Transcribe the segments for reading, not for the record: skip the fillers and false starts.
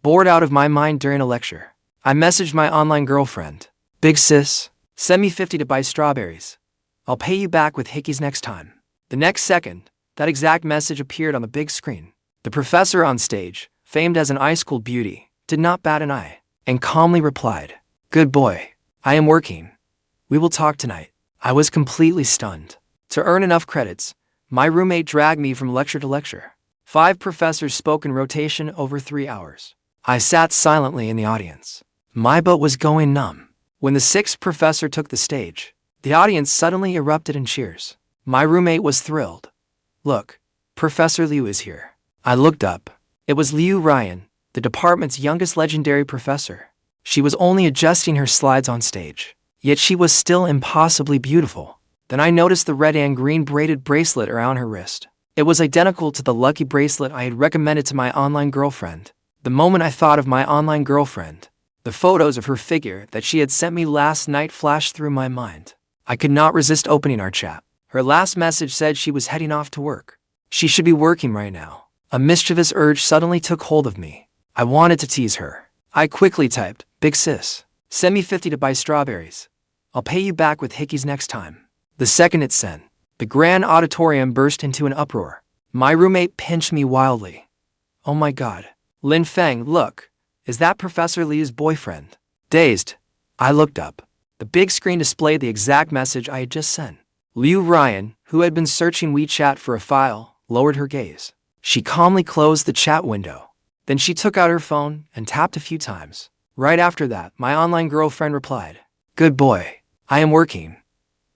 Bored out of my mind during a lecture, I messaged my online girlfriend. Big sis, send me 50 to buy strawberries. I'll pay you back with hickeys next time. The next second, that exact message appeared on the big screen. The professor on stage, famed as an high-school beauty, did not bat an eye, and calmly replied, "Good boy, I am working. We will talk tonight." I was completely stunned. To earn enough credits, my roommate dragged me from lecture to lecture. 5 professors spoke in rotation over 3 hours. I sat silently in the audience. My butt was going numb. When the 6th professor took the stage, the audience suddenly erupted in cheers. My roommate was thrilled. "Look, Professor Liu is here." I looked up. It was Liu Ruyan, the department's youngest legendary professor. She was only adjusting her slides on stage, yet she was still impossibly beautiful. Then I noticed the red and green braided bracelet around her wrist. It was identical to the lucky bracelet I had recommended to my online girlfriend. The moment I thought of my online girlfriend, the photos of her figure that she had sent me last night flashed through my mind. I could not resist opening our chat. Her last message said she was heading off to work. She should be working right now. A mischievous urge suddenly took hold of me. I wanted to tease her. I quickly typed, "Big sis, send me 50 to buy strawberries. I'll pay you back with hickeys next time." The second it sent, the grand auditorium burst into an uproar. My roommate pinched me wildly. "Oh my God. Lin Feng, look. Is that Professor Liu's boyfriend?" Dazed, I looked up. The big screen displayed the exact message I had just sent. Liu Ruyan, who had been searching WeChat for a file, lowered her gaze. She calmly closed the chat window. Then she took out her phone and tapped a few times. Right after that, my online girlfriend replied, "Good boy, I am working.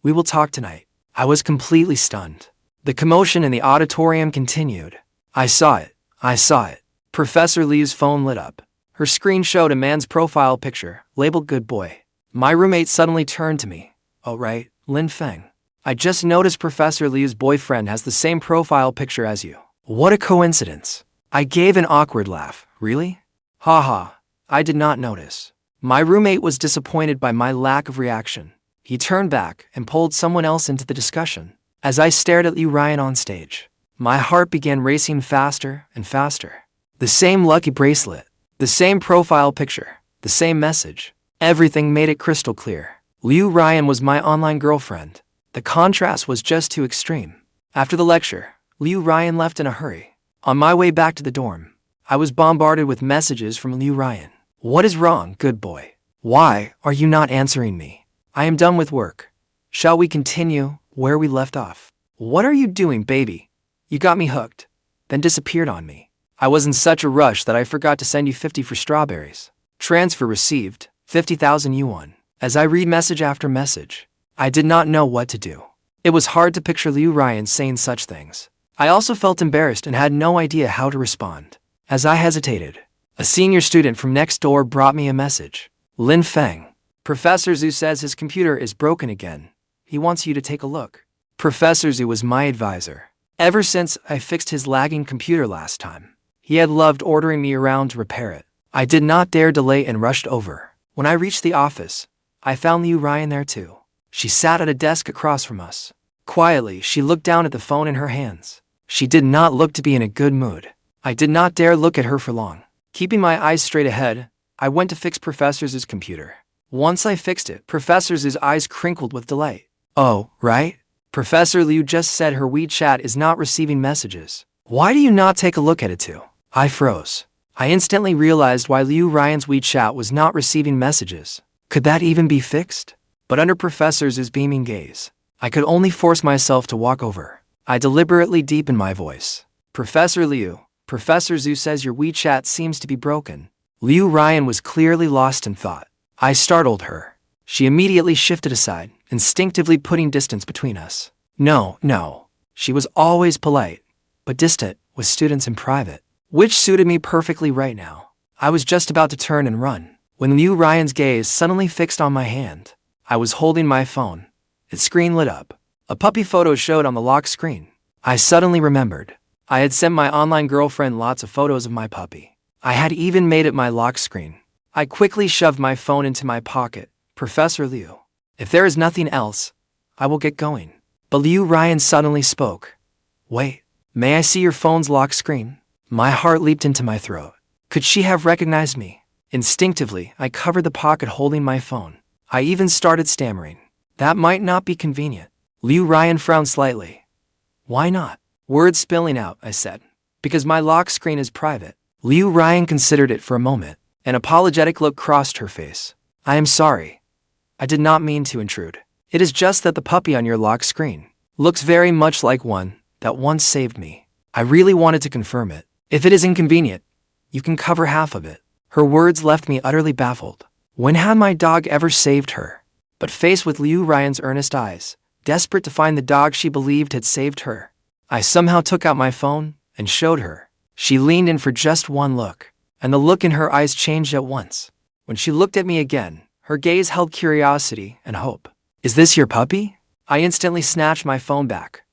We will talk tonight." I was completely stunned. The commotion in the auditorium continued. I saw it. Professor Liu's phone lit up. Her screen showed a man's profile picture, labeled "Good boy." My roommate suddenly turned to me. "Oh right, Lin Feng. I just noticed Professor Liu's boyfriend has the same profile picture as you. What a coincidence." I gave an awkward laugh. "Really?" "Haha, I did not notice." My roommate was disappointed by my lack of reaction. He turned back and pulled someone else into the discussion. As I stared at Liu Ruyan on stage, my heart began racing faster and faster. The same lucky bracelet, the same profile picture, the same message. Everything made it crystal clear. Liu Ruyan was my online girlfriend. The contrast was just too extreme. After the lecture, Liu Ruyan left in a hurry. On my way back to the dorm, I was bombarded with messages from Liu Ruyan. "What is wrong, good boy? Why are you not answering me? I am done with work. Shall we continue where we left off? What are you doing, baby? You got me hooked, then disappeared on me. I was in such a rush that I forgot to send you 50 for strawberries. Transfer received, 50,000 yuan." As I read message after message, I did not know what to do. It was hard to picture Liu Ruyan saying such things. I also felt embarrassed and had no idea how to respond. As I hesitated, a senior student from next door brought me a message. "Lin Feng. Professor Zhou says his computer is broken again. He wants you to take a look." Professor Zhou was my advisor. Ever since I fixed his lagging computer last time, he had loved ordering me around to repair it. I did not dare delay and rushed over. When I reached the office, I found Liu Ruyan there too. She sat at a desk across from us. Quietly, she looked down at the phone in her hands. She did not look to be in a good mood. I did not dare look at her for long. Keeping my eyes straight ahead, I went to fix Professor Zhou's computer. Once I fixed it, Professor Zhou's eyes crinkled with delight. "Oh, right? Professor Liu just said her WeChat is not receiving messages. Why do you not take a look at it too?" I froze. I instantly realized why Liu Ruyan's WeChat was not receiving messages. Could that even be fixed? But under Professor Zhou's beaming gaze, I could only force myself to walk over. I deliberately deepened my voice. "Professor Liu, Professor Zhou says your WeChat seems to be broken." Liu Ruyan was clearly lost in thought. I startled her. She immediately shifted aside, instinctively putting distance between us. No. She was always polite, but distant with students in private, which suited me perfectly right now. I was just about to turn and run, when Liu Ruyan's gaze suddenly fixed on my hand. I was holding my phone. Its screen lit up. A puppy photo showed on the lock screen. I suddenly remembered. I had sent my online girlfriend lots of photos of my puppy. I had even made it my lock screen. I quickly shoved my phone into my pocket. "Professor Liu, if there is nothing else, I will get going." But Liu Ruyan suddenly spoke. "Wait, may I see your phone's lock screen?" My heart leaped into my throat. Could she have recognized me? Instinctively, I covered the pocket holding my phone. I even started stammering. That might not be convenient. Liu Ruyan frowned slightly. Why not? Words spilling out, I said. Because my lock screen is private. Liu Ruyan considered it for a moment. An apologetic look crossed her face. I am sorry. I did not mean to intrude. It is just that the puppy on your lock screen looks very much like one that once saved me. I really wanted to confirm it. If it is inconvenient, you can cover half of it. Her words left me utterly baffled. When had my dog ever saved her? But faced with Liu Ruyan's earnest eyes, desperate to find the dog she believed had saved her, I somehow took out my phone and showed her. She leaned in for just one look, and the look in her eyes changed at once. When she looked at me again, her gaze held curiosity and hope. Is this your puppy? I instantly snatched my phone back.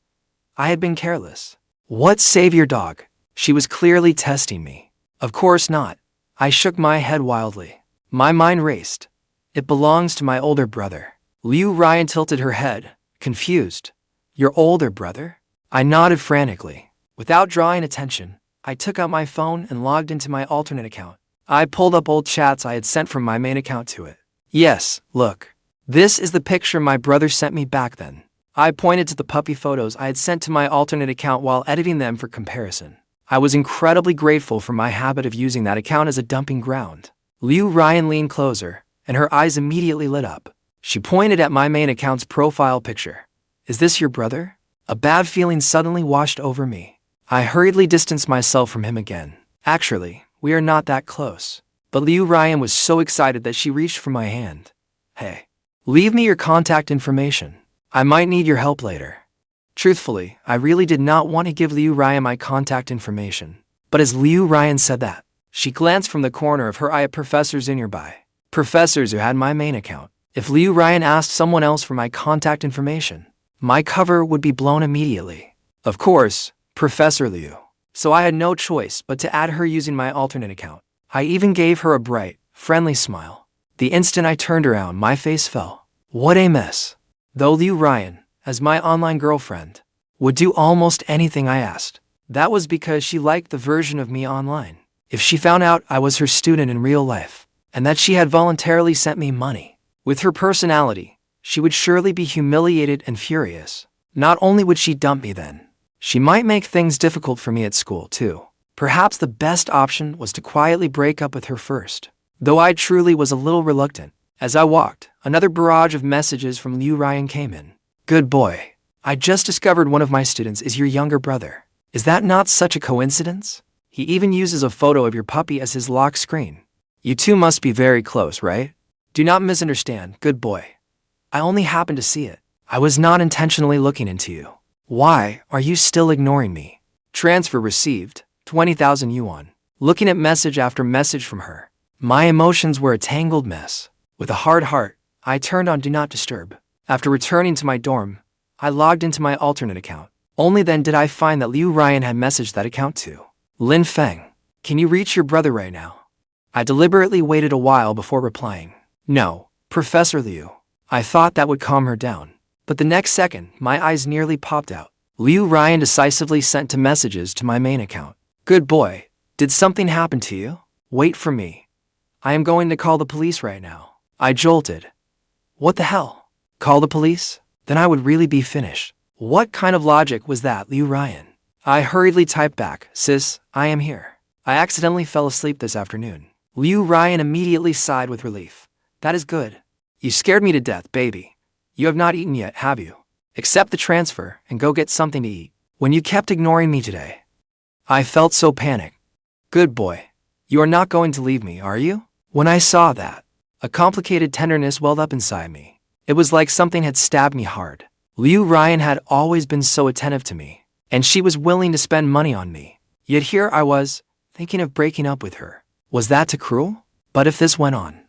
I had been careless. What save your dog? She was clearly testing me. Of course not. I shook my head wildly. My mind raced. It belongs to my older brother. Liu Ruyan tilted her head, confused. Your older brother? I nodded frantically. Without drawing attention, I took out my phone and logged into my alternate account. I pulled up old chats I had sent from my main account to it. Yes, look. This is the picture my brother sent me back then. I pointed to the puppy photos I had sent to my alternate account while editing them for comparison. I was incredibly grateful for my habit of using that account as a dumping ground. Liu Ruyan leaned closer, and her eyes immediately lit up. She pointed at my main account's profile picture. Is this your brother? A bad feeling suddenly washed over me. I hurriedly distanced myself from him again. Actually, we are not that close. But Liu Ruyan was so excited that she reached for my hand. Hey, leave me your contact information. I might need your help later. Truthfully, I really did not want to give Liu Ruyan my contact information. But as Liu Ruyan said that, she glanced from the corner of her eye at professors nearby. Professors who had my main account. If Liu Ruyan asked someone else for my contact information, my cover would be blown immediately. Of course, Professor Liu. So I had no choice but to add her using my alternate account. I even gave her a bright, friendly smile. The instant I turned around, my face fell. What a mess. Though Liu Ruyan, as my online girlfriend, would do almost anything I asked, that was because she liked the version of me online. If she found out I was her student in real life, and that she had voluntarily sent me money, with her personality, she would surely be humiliated and furious. Not only would she dump me then, she might make things difficult for me at school too. Perhaps the best option was to quietly break up with her first. Though I truly was a little reluctant. As I walked, another barrage of messages from Liu Ruyan came in. Good boy. I just discovered one of my students is your younger brother. Is that not such a coincidence? He even uses a photo of your puppy as his lock screen. You two must be very close, right? Do not misunderstand, good boy. I only happened to see it. I was not intentionally looking into you. Why are you still ignoring me? Transfer received, 20,000 yuan. Looking at message after message from her, my emotions were a tangled mess. With a hard heart, I turned on Do Not Disturb. After returning to my dorm, I logged into my alternate account. Only then did I find that Liu Ruyan had messaged that account to Lin Feng. Can you reach your brother right now? I deliberately waited a while before replying. No, Professor Liu. I thought that would calm her down. But the next second, my eyes nearly popped out. Liu Ruyan decisively sent two messages to my main account. Good boy. Did something happen to you? Wait for me. I am going to call the police right now. I jolted. What the hell? Call the police? Then I would really be finished. What kind of logic was that, Liu Ruyan? I hurriedly typed back, Sis, I am here. I accidentally fell asleep this afternoon. Liu Ruyan immediately sighed with relief. That is good. You scared me to death, baby. You have not eaten yet, have you? Accept the transfer and go get something to eat. When you kept ignoring me today, I felt so panicked. Good boy. You are not going to leave me, are you? When I saw that, a complicated tenderness welled up inside me. It was like something had stabbed me hard. Liu Ruyan had always been so attentive to me, and she was willing to spend money on me. Yet here I was, thinking of breaking up with her. Was that too cruel? But if this went on,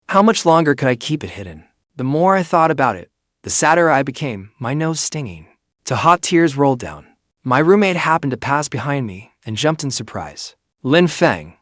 how much longer could I keep it hidden? The more I thought about it, the sadder I became, my nose stinging. Two hot tears rolled down. My roommate happened to pass behind me and jumped in surprise. Lin Feng.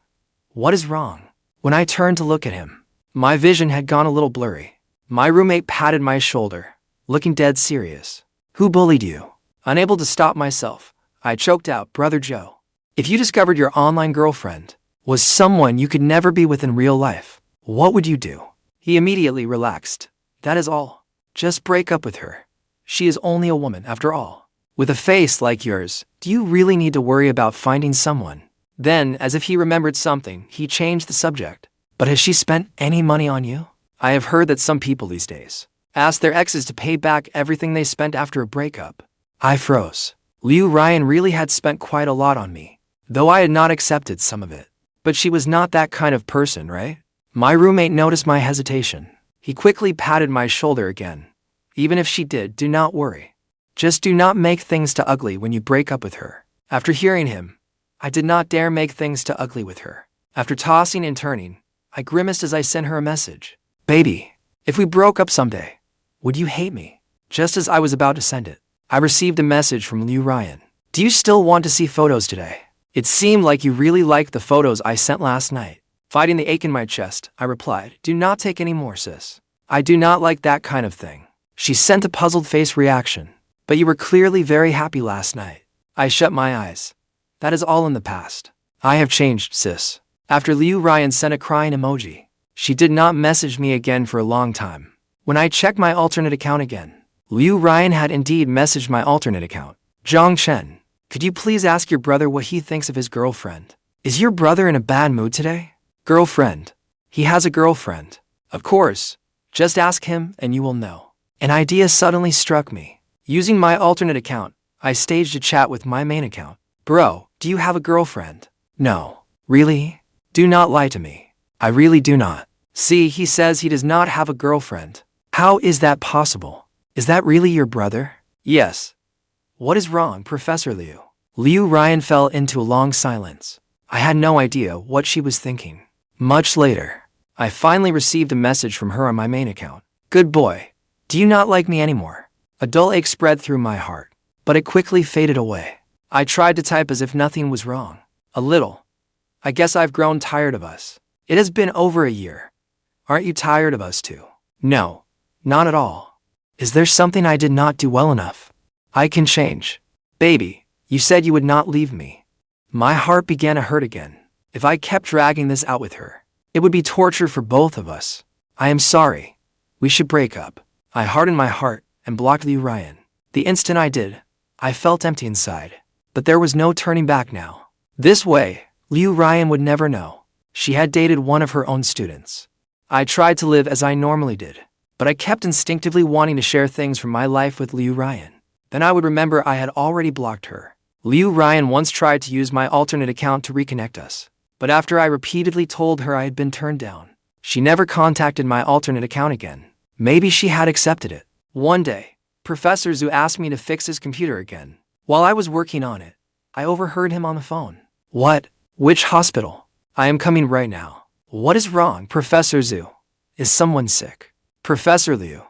What is wrong? When I turned to look at him, my vision had gone a little blurry. My roommate patted my shoulder, looking dead serious. Who bullied you? Unable to stop myself, I choked out, Brother Zhou. If you discovered your online girlfriend, was someone you could never be with in real life, what would you do? He immediately relaxed. That is all. Just break up with her. She is only a woman, after all. With a face like yours, do you really need to worry about finding someone? Then, as if he remembered something, he changed the subject. But has she spent any money on you? I have heard that some people these days ask their exes to pay back everything they spent after a breakup. I froze. Liu Ruyan really had spent quite a lot on me, though I had not accepted some of it. But she was not that kind of person, right? My roommate noticed my hesitation. He quickly patted my shoulder again. Even if she did, do not worry. Just do not make things too ugly when you break up with her. After hearing him, I did not dare make things too ugly with her. After tossing and turning, I grimaced as I sent her a message. Baby, if we broke up someday, would you hate me? Just as I was about to send it, I received a message from Liu Ruyan. Do you still want to see photos today? It seemed like you really liked the photos I sent last night. Fighting the ache in my chest, I replied, do not take any more, sis. I do not like that kind of thing. She sent a puzzled face reaction. But you were clearly very happy last night. I shut my eyes. That is all in the past. I have changed, sis. After Liu Ruyan sent a crying emoji, she did not message me again for a long time. When I checked my alternate account again, Liu Ruyan had indeed messaged my alternate account. Jiang Chen, could you please ask your brother what he thinks of his girlfriend? Is your brother in a bad mood today? Girlfriend. He has a girlfriend. Of course. Just ask him and you will know. An idea suddenly struck me. Using my alternate account, I staged a chat with my main account. Bro, do you have a girlfriend? No. Really? Do not lie to me. I really do not. See, he says he does not have a girlfriend. How is that possible? Is that really your brother? Yes. What is wrong, Professor Liu? Liu Ruyan fell into a long silence. I had no idea what she was thinking. Much later, I finally received a message from her on my main account. Good boy. Do you not like me anymore? A dull ache spread through my heart, but it quickly faded away. I tried to type as if nothing was wrong. A little. I guess I've grown tired of us. It has been over a year. Aren't you tired of us too? No, not at all. Is there something I did not do well enough? I can change. Baby, you said you would not leave me. My heart began to hurt again. If I kept dragging this out with her, it would be torture for both of us. I am sorry. We should break up. I hardened my heart and blocked Liu Ruyan. The instant I did, I felt empty inside. But there was no turning back now. This way, Liu Ruyan would never know. She had dated one of her own students. I tried to live as I normally did, but I kept instinctively wanting to share things from my life with Liu Ruyan. Then I would remember I had already blocked her. Liu Ruyan once tried to use my alternate account to reconnect us, but after I repeatedly told her I had been turned down, she never contacted my alternate account again. Maybe she had accepted it. One day, Professor Zhou asked me to fix his computer again. While I was working on it, I overheard him on the phone. What? Which hospital? I am coming right now. What is wrong, Professor Zhou? Is someone sick? Professor Liu,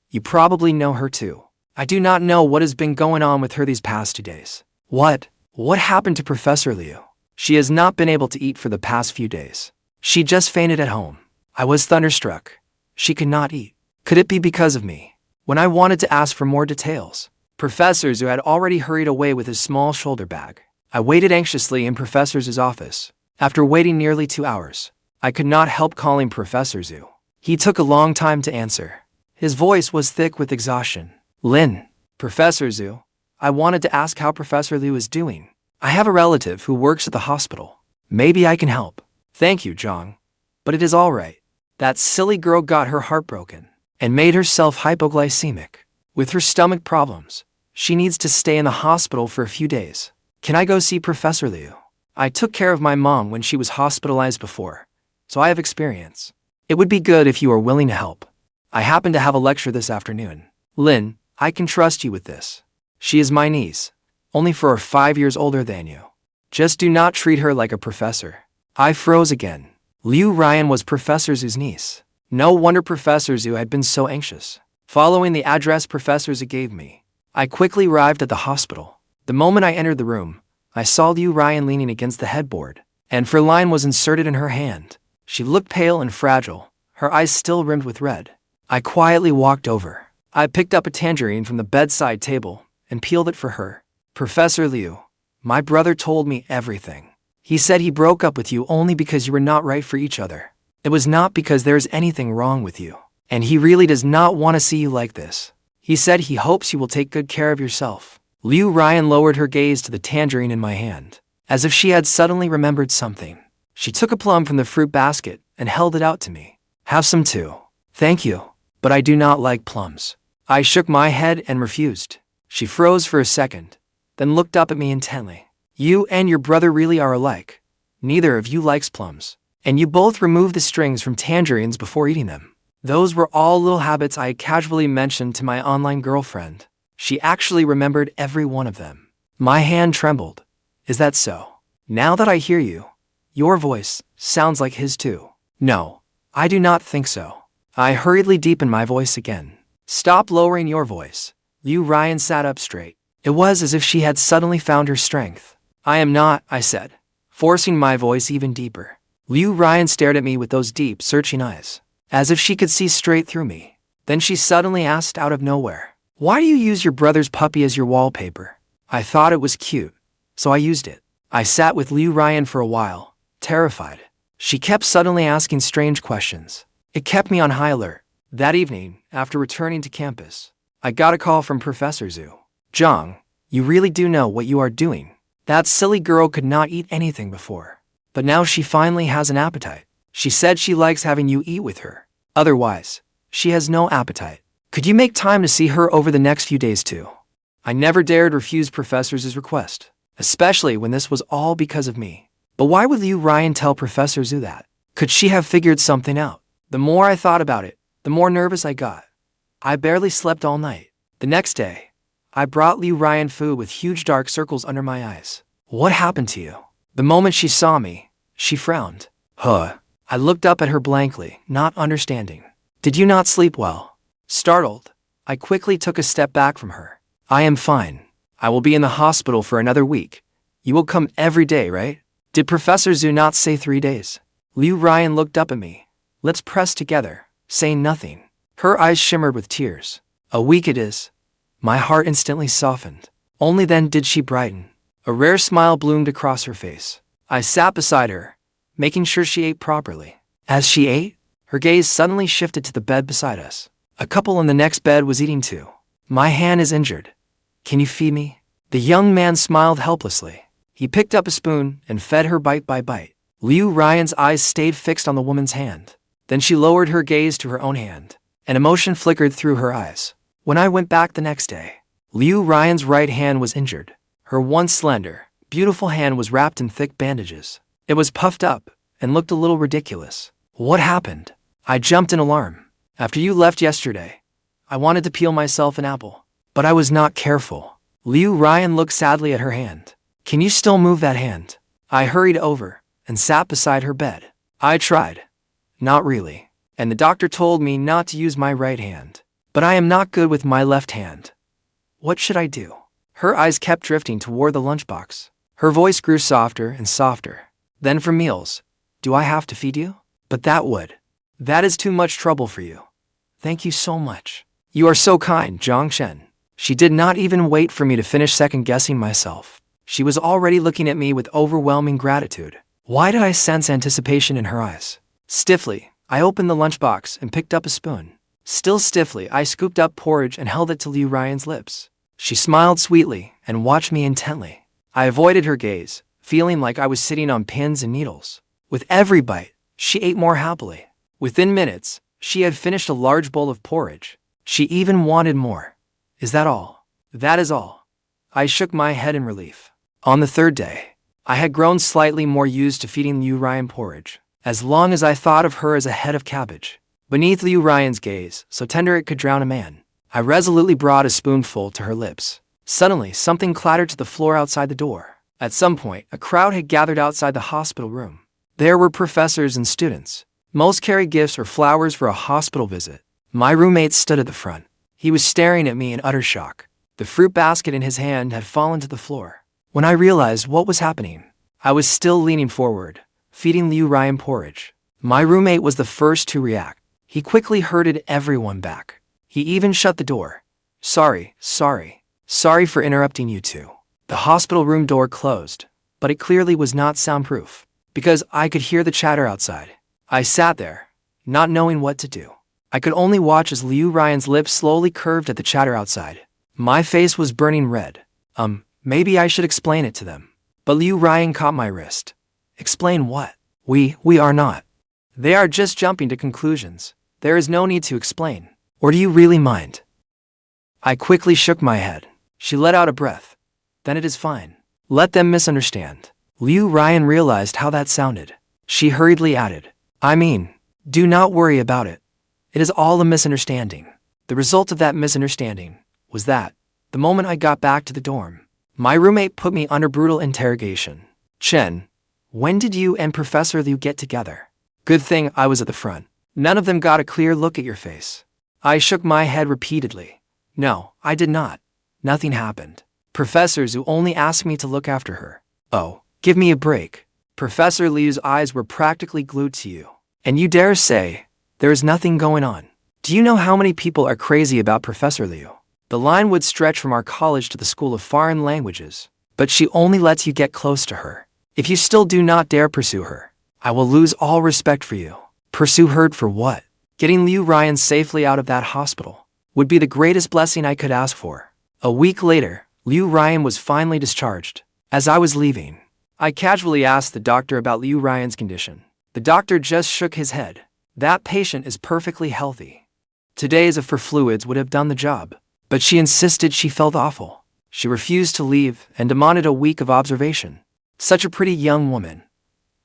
you probably know her too. I do not know what has been going on with her these past 2 days. What? What happened to Professor Liu? She has not been able to eat for the past few days. She just fainted at home. I was thunderstruck. She could not eat. Could it be because of me? When I wanted to ask for more details, Professor Zhou had already hurried away with his small shoulder bag. I waited anxiously in Professor Zhou's office. After waiting nearly 2 hours, I could not help calling Professor Zhou. He took a long time to answer. His voice was thick with exhaustion. Lin, Professor Zhou, I wanted to ask how Professor Liu is doing. I have a relative who works at the hospital. Maybe I can help. Thank you, Jiang. But it is all right. That silly girl got her heart broken and made herself hypoglycemic. With her stomach problems, she needs to stay in the hospital for a few days. Can I go see Professor Liu? I took care of my mom when she was hospitalized before, so I have experience. It would be good if you are willing to help. I happen to have a lecture this afternoon. Lin, I can trust you with this. She is my niece, only 4 or 5 years older than you. Just do not treat her like a professor. I froze again. Liu Ruyan was Professor Zhou's niece. No wonder Professor Zhou had been so anxious. Following the address Professor Zhou gave me, I quickly arrived at the hospital. The moment I entered the room, I saw Liu Ruyan leaning against the headboard, and Line was inserted in her hand. She looked pale and fragile, her eyes still rimmed with red. I quietly walked over. I picked up a tangerine from the bedside table and peeled it for her. Professor Liu, my brother told me everything. He said he broke up with you only because you were not right for each other. It was not because there is anything wrong with you. And he really does not want to see you like this. He said he hopes you will take good care of yourself. Liu Ruyan lowered her gaze to the tangerine in my hand, as if she had suddenly remembered something. She took a plum from the fruit basket and held it out to me. Have some too. Thank you, but I do not like plums. I shook my head and refused. She froze for a second, then looked up at me intently. You and your brother really are alike. Neither of you likes plums. And you both remove the strings from tangerines before eating them. Those were all little habits I had casually mentioned to my online girlfriend. She actually remembered every one of them. My hand trembled. Is that so? Now that I hear you, your voice sounds like his too. No, I do not think so. I hurriedly deepened my voice again. Stop lowering your voice. Liu Ruyan sat up straight. It was as if she had suddenly found her strength. I am not, I said, forcing my voice even deeper. Liu Ruyan stared at me with those deep, searching eyes, as if she could see straight through me. Then she suddenly asked out of nowhere, "Why do you use your brother's puppy as your wallpaper?" I thought it was cute, so I used it. I sat with Liu Ruyan for a while, terrified. She kept suddenly asking strange questions. It kept me on high alert. That evening, after returning to campus, I got a call from Professor Zhou. "Jiang, you really do know what you are doing. That silly girl could not eat anything before, but now she finally has an appetite. She said she likes having you eat with her. Otherwise, she has no appetite. Could you make time to see her over the next few days too?" I never dared refuse Professor Zhou's request, especially when this was all because of me. But why would Liu Ruyan tell Professor Zhou that? Could she have figured something out? The more I thought about it, the more nervous I got. I barely slept all night. The next day, I brought Liu Ruyan food with huge dark circles under my eyes. "What happened to you?" The moment she saw me, she frowned. Huh. I looked up at her blankly, not understanding. "Did you not sleep well?" Startled, I quickly took a step back from her. "I am fine. I will be in the hospital for another week. You will come every day, right?" "Did Professor Zhou not say 3 days?" Liu Ruyan looked up at me, lips pressed together, saying nothing. Her eyes shimmered with tears. "A week it is." My heart instantly softened. Only then did she brighten. A rare smile bloomed across her face. I sat beside her, making sure she ate properly. As she ate, her gaze suddenly shifted to the bed beside us. A couple in the next bed was eating too. "My hand is injured. Can you feed me?" The young man smiled helplessly. He picked up a spoon and fed her bite by bite. Liu Ruyan's eyes stayed fixed on the woman's hand. Then she lowered her gaze to her own hand. An emotion flickered through her eyes. When I went back the next day, Liu Ruyan's right hand was injured. Her once slender, beautiful hand was wrapped in thick bandages. It was puffed up and looked a little ridiculous. "What happened?" I jumped in alarm. "After you left yesterday, I wanted to peel myself an apple, but I was not careful." Liu Ruyan looked sadly at her hand. "Can you still move that hand?" I hurried over and sat beside her bed. I tried. Not really. And the doctor told me not to use my right hand. But I am not good with my left hand. What should I do? Her eyes kept drifting toward the lunchbox. Her voice grew softer and softer. "Then for meals, do I have to feed you?" "But that is too much trouble for you." "Thank you so much. You are so kind, Jiang Chen." She did not even wait for me to finish second-guessing myself. She was already looking at me with overwhelming gratitude. Why did I sense anticipation in her eyes? Stiffly, I opened the lunchbox and picked up a spoon. Still stiffly, I scooped up porridge and held it to Liu Ruyan's lips. She smiled sweetly and watched me intently. I avoided her gaze, feeling like I was sitting on pins and needles. With every bite, she ate more happily. Within minutes, she had finished a large bowl of porridge. She even wanted more. "Is that all?" "That is all." I shook my head in relief. On the third day, I had grown slightly more used to feeding Liu Ruyan porridge, as long as I thought of her as a head of cabbage. Beneath Liu Ruyan's gaze, so tender it could drown a man, I resolutely brought a spoonful to her lips. Suddenly, something clattered to the floor outside the door. At some point, a crowd had gathered outside the hospital room. There were professors and students. Most carried gifts or flowers for a hospital visit. My roommate stood at the front. He was staring at me in utter shock. The fruit basket in his hand had fallen to the floor. When I realized what was happening, I was still leaning forward, feeding Liu Ruyan porridge. My roommate was the first to react. He quickly herded everyone back. He even shut the door. Sorry for interrupting you two." The hospital room door closed, but it clearly was not soundproof, because I could hear the chatter outside. I sat there, not knowing what to do. I could only watch as Liu Ruyan's lips slowly curved at the chatter outside. My face was burning red. Maybe I should explain it to them. But Liu Ruyan caught my wrist. Explain what? We are not. They are just jumping to conclusions. There is no need to explain. Or do you really mind? I quickly shook my head. She let out a breath. Then it is fine. Let them misunderstand. Liu Ruyan realized how that sounded. She hurriedly added, I mean, do not worry about it. It is all a misunderstanding. The result of that misunderstanding was that, the moment I got back to the dorm, my roommate put me under brutal interrogation. Chen, when did you and Professor Liu get together? Good thing I was at the front. None of them got a clear look at your face. I shook my head repeatedly. No, I did not. Nothing happened. Professor Zhou only asked me to look after her. Oh, give me a break. Professor Liu's eyes were practically glued to you. And you dare say, there is nothing going on. Do you know how many people are crazy about Professor Liu? The line would stretch from our college to the School of Foreign Languages, but she only lets you get close to her. If you still do not dare pursue her, I will lose all respect for you. Pursue her for what? Getting Liu Ruyan safely out of that hospital would be the greatest blessing I could ask for. A week later, Liu Ruyan was finally discharged. As I was leaving, I casually asked the doctor about Liu Ruyan's condition. The doctor just shook his head. That patient is perfectly healthy. Today's for fluids would have done the job. But she insisted she felt awful. She refused to leave and demanded a week of observation. Such a pretty young woman.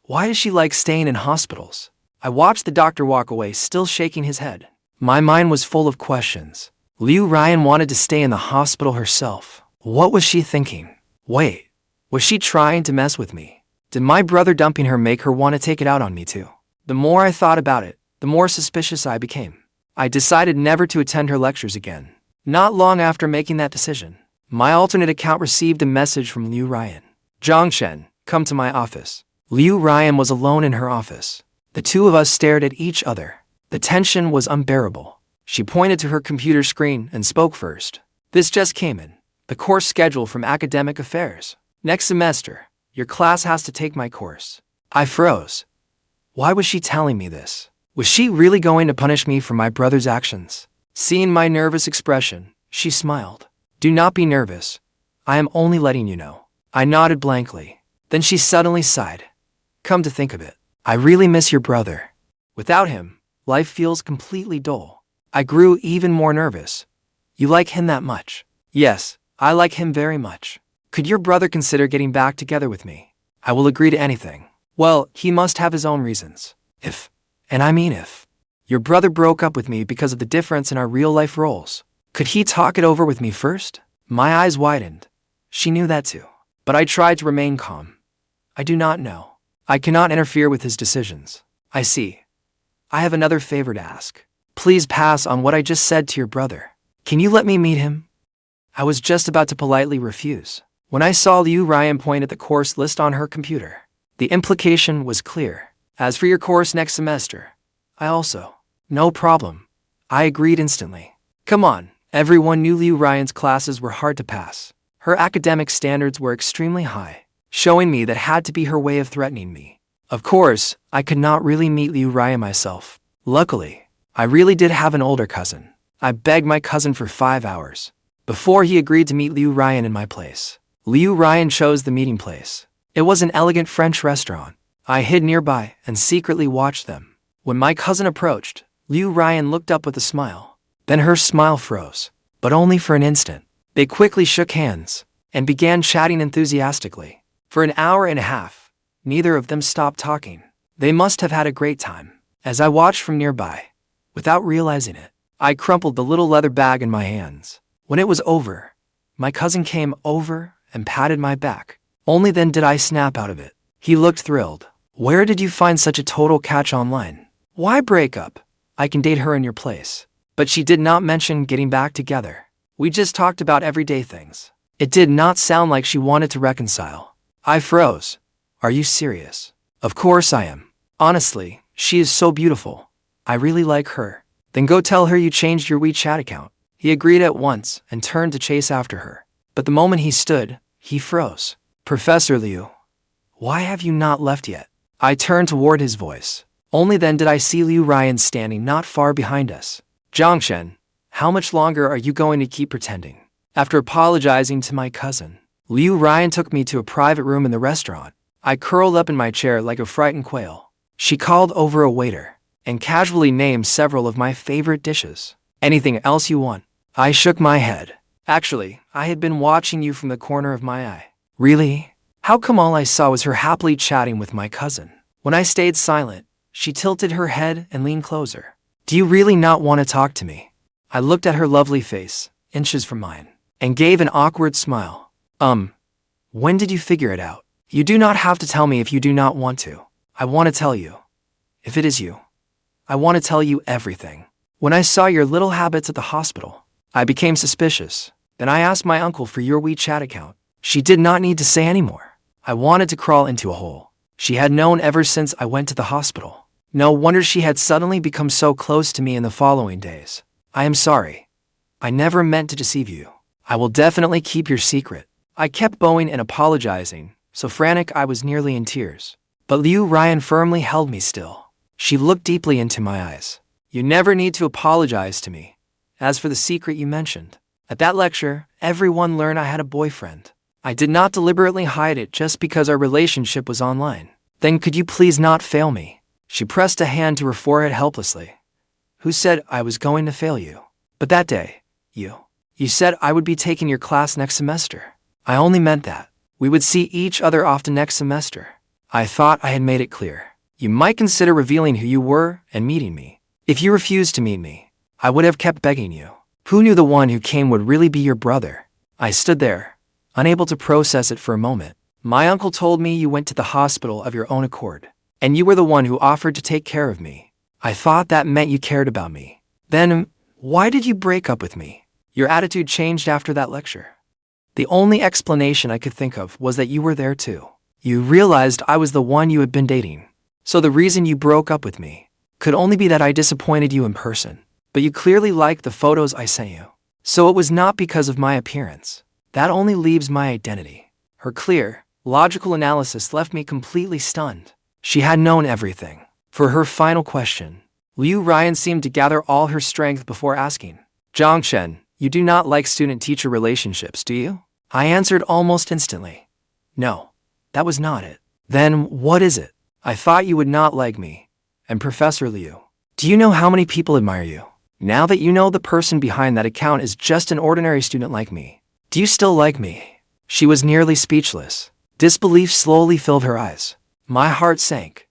Why does she like staying in hospitals? I watched the doctor walk away, still shaking his head. My mind was full of questions. Liu Ruyan wanted to stay in the hospital herself. What was she thinking? Wait, was she trying to mess with me? Did my brother dumping her make her want to take it out on me too? The more I thought about it, the more suspicious I became. I decided never to attend her lectures again. Not long after making that decision, my alternate account received a message from Liu Ruyan. Jiang Chen, come to my office. Liu Ruyan was alone in her office. The two of us stared at each other. The tension was unbearable. She pointed to her computer screen and spoke first. This just came in. The course schedule from Academic Affairs. Next semester, your class has to take my course. I froze. Why was she telling me this? Was she really going to punish me for my brother's actions? Seeing my nervous expression, she smiled. Do not be nervous. I am only letting you know. I nodded blankly. Then she suddenly sighed. Come to think of it, I really miss your brother. Without him, life feels completely dull. I grew even more nervous. You like him that much? Yes, I like him very much. Could your brother consider getting back together with me? I will agree to anything. Well, he must have his own reasons. If, and I mean if, your brother broke up with me because of the difference in our real-life roles, could he talk it over with me first? My eyes widened. She knew that too. But I tried to remain calm. I do not know. I cannot interfere with his decisions. I see. I have another favor to ask. Please pass on what I just said to your brother. Can you let me meet him? I was just about to politely refuse when I saw Liu Ruyan point at the course list on her computer. The implication was clear. As for your course next semester, I also. No problem. I agreed instantly. Come on. Everyone knew Liu Ruyan's classes were hard to pass. Her academic standards were extremely high, showing me that had to be her way of threatening me. Of course, I could not really meet Liu Ruyan myself. Luckily, I really did have an older cousin. I begged my cousin for 5 hours before he agreed to meet Liu Ruyan in my place. Liu Ruyan chose the meeting place. It was an elegant French restaurant. I hid nearby and secretly watched them. When my cousin approached, Liu Ruyan looked up with a smile. Then her smile froze, but only for an instant. They quickly shook hands and began chatting enthusiastically. For an hour and a half, neither of them stopped talking. They must have had a great time. As I watched from nearby, without realizing it, I crumpled the little leather bag in my hands. When it was over, my cousin came over and patted my back. Only then did I snap out of it. He looked thrilled. Where did you find such a total catch online? Why break up? I can date her in your place. But she did not mention getting back together. We just talked about everyday things. It did not sound like she wanted to reconcile. I froze. Are you serious? Of course I am. Honestly, she is so beautiful. I really like her. Then go tell her you changed your WeChat account. He agreed at once and turned to chase after her. But the moment he stood, he froze. Professor Liu, Why have you not left yet? I turned toward his voice. Only then did I see Liu Ruyan standing not far behind us. Chen, how much longer are you going to keep pretending? After apologizing to my cousin, Liu Ruyan took me to a private room in the restaurant. I curled up in my chair like a frightened quail. She called over a waiter and casually named several of my favorite dishes. Anything else you want? I shook my head. Actually, I had been watching you from the corner of my eye. Really? How come all I saw was her happily chatting with my cousin? When I stayed silent, she tilted her head and leaned closer. Do you really not want to talk to me? I looked at her lovely face, inches from mine, and gave an awkward smile. When did you figure it out? You do not have to tell me if you do not want to. I want to tell you. If it is you, I want to tell you everything. When I saw your little habits at the hospital, I became suspicious. Then I asked my uncle for your WeChat account. She did not need to say any more. I wanted to crawl into a hole. She had known ever since I went to the hospital. No wonder she had suddenly become so close to me in the following days. I am sorry. I never meant to deceive you. I will definitely keep your secret. I kept bowing and apologizing, so frantic I was nearly in tears. But Liu Ruyan firmly held me still. She looked deeply into my eyes. You never need to apologize to me. As for the secret you mentioned, at that lecture, everyone learned I had a boyfriend. I did not deliberately hide it just because our relationship was online. Then could you please not fail me? She pressed a hand to her forehead helplessly. Who said I was going to fail you? But that day, you said I would be taking your class next semester. I only meant that. We would see each other often next semester. I thought I had made it clear. You might consider revealing who you were and meeting me. If you refused to meet me, I would have kept begging you. Who knew the one who came would really be your brother? I stood there, unable to process it for a moment. My uncle told me you went to the hospital of your own accord, and you were the one who offered to take care of me. I thought that meant you cared about me. Then, why did you break up with me? Your attitude changed after that lecture. The only explanation I could think of was that you were there too. You realized I was the one you had been dating. So the reason you broke up with me could only be that I disappointed you in person. But you clearly liked the photos I sent you. So it was not because of my appearance. That only leaves my identity. Her clear, logical analysis left me completely stunned. She had known everything. For her final question, Liu Ruyan seemed to gather all her strength before asking, Chen, you do not like student-teacher relationships, do you? I answered almost instantly. No, that was not it. Then what is it? I thought you would not like me. And Professor Liu, do you know how many people admire you? Now that you know the person behind that account is just an ordinary student like me, do you still like me? She was nearly speechless. Disbelief slowly filled her eyes. My heart sank.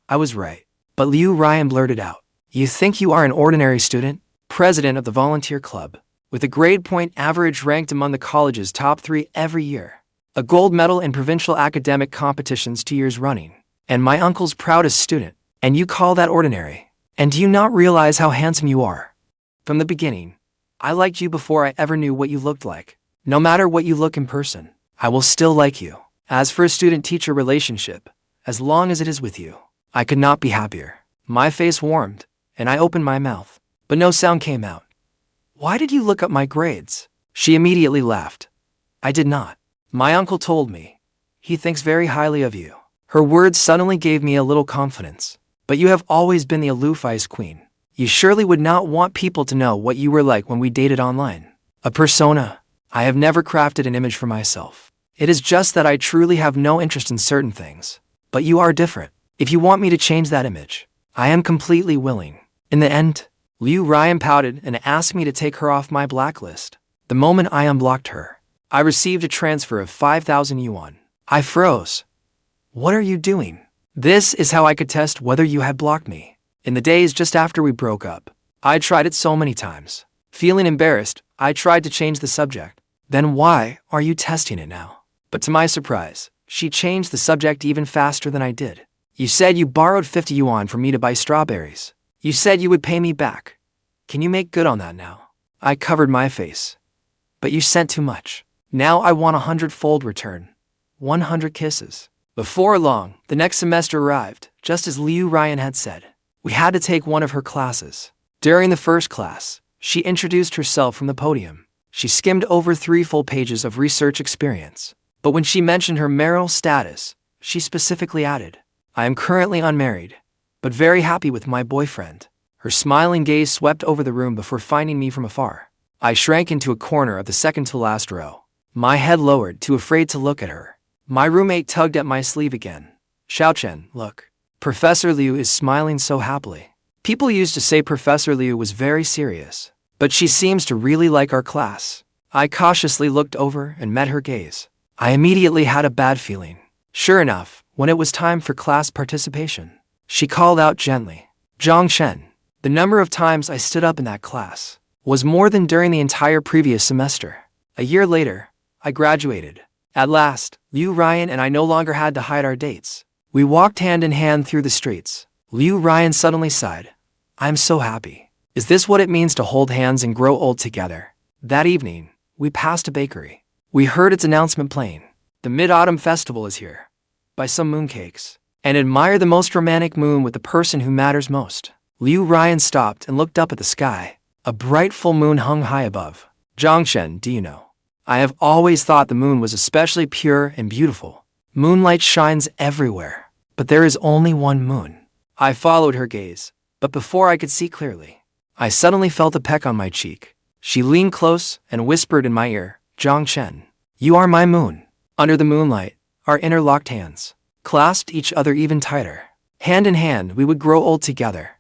I was right. But Liu Ruyan blurted out, You think you are an ordinary student? President of the volunteer club, with a grade point average ranked among the college's top 3 every year. A gold medal in provincial academic competitions 2 years running. And my uncle's proudest student. And you call that ordinary? And do you not realize how handsome you are? From the beginning, I liked you before I ever knew what you looked like. No matter what you look in person, I will still like you. As for a student-teacher relationship, as long as it is with you, I could not be happier. My face warmed, and I opened my mouth, but no sound came out. Why did you look up my grades? She immediately laughed. I did not. My uncle told me. He thinks very highly of you. Her words suddenly gave me a little confidence. But you have always been the aloof ice queen. You surely would not want people to know what you were like when we dated online. A persona. I have never crafted an image for myself. It is just that I truly have no interest in certain things. But you are different. If you want me to change that image, I am completely willing. In the end, Liu Ruyan pouted and asked me to take her off my blacklist. The moment I unblocked her, I received a transfer of 5,000 yuan. I froze. What are you doing? This is how I could test whether you had blocked me. In the days just after we broke up, I tried it so many times. Feeling embarrassed, I tried to change the subject. Then why are you testing it now? But to my surprise, she changed the subject even faster than I did. You said you borrowed 50 yuan from me to buy strawberries. You said you would pay me back. Can you make good on that now? I covered my face. But you sent too much. Now I want 100-fold return. 100 kisses. Before long, the next semester arrived, just as Liu Ruyan had said. We had to take one of her classes. During the first class, she introduced herself from the podium. She skimmed over 3 full pages of research experience. But when she mentioned her marital status, she specifically added. I am currently unmarried, but very happy with my boyfriend. Her smiling gaze swept over the room before finding me from afar. I shrank into a corner of the second-to-last row, my head lowered, too afraid to look at her. My roommate tugged at my sleeve again. Chen, look. Professor Liu is smiling so happily. People used to say Professor Liu was very serious, but she seems to really like our class. I cautiously looked over and met her gaze. I immediately had a bad feeling. Sure enough, when it was time for class participation, she called out gently, Chen. The number of times I stood up in that class was more than during the entire previous semester. A year later, I graduated. At last, Liu Ruyan and I no longer had to hide our dates. We walked hand in hand through the streets. Liu Ruyan suddenly sighed. I'm so happy. Is this what it means to hold hands and grow old together? That evening, we passed a bakery. We heard its announcement playing. The Mid-Autumn Festival is here. Buy some mooncakes and admire the most romantic moon with the person who matters most. Liu Ruyan stopped and looked up at the sky. A bright full moon hung high above. Chen, do you know? I have always thought the moon was especially pure and beautiful. Moonlight shines everywhere, but there is only one moon. I followed her gaze, but before I could see clearly, I suddenly felt a peck on my cheek. She leaned close and whispered in my ear, Chen, you are my moon. Under the moonlight, our interlocked hands clasped each other even tighter. Hand in hand, we would grow old together.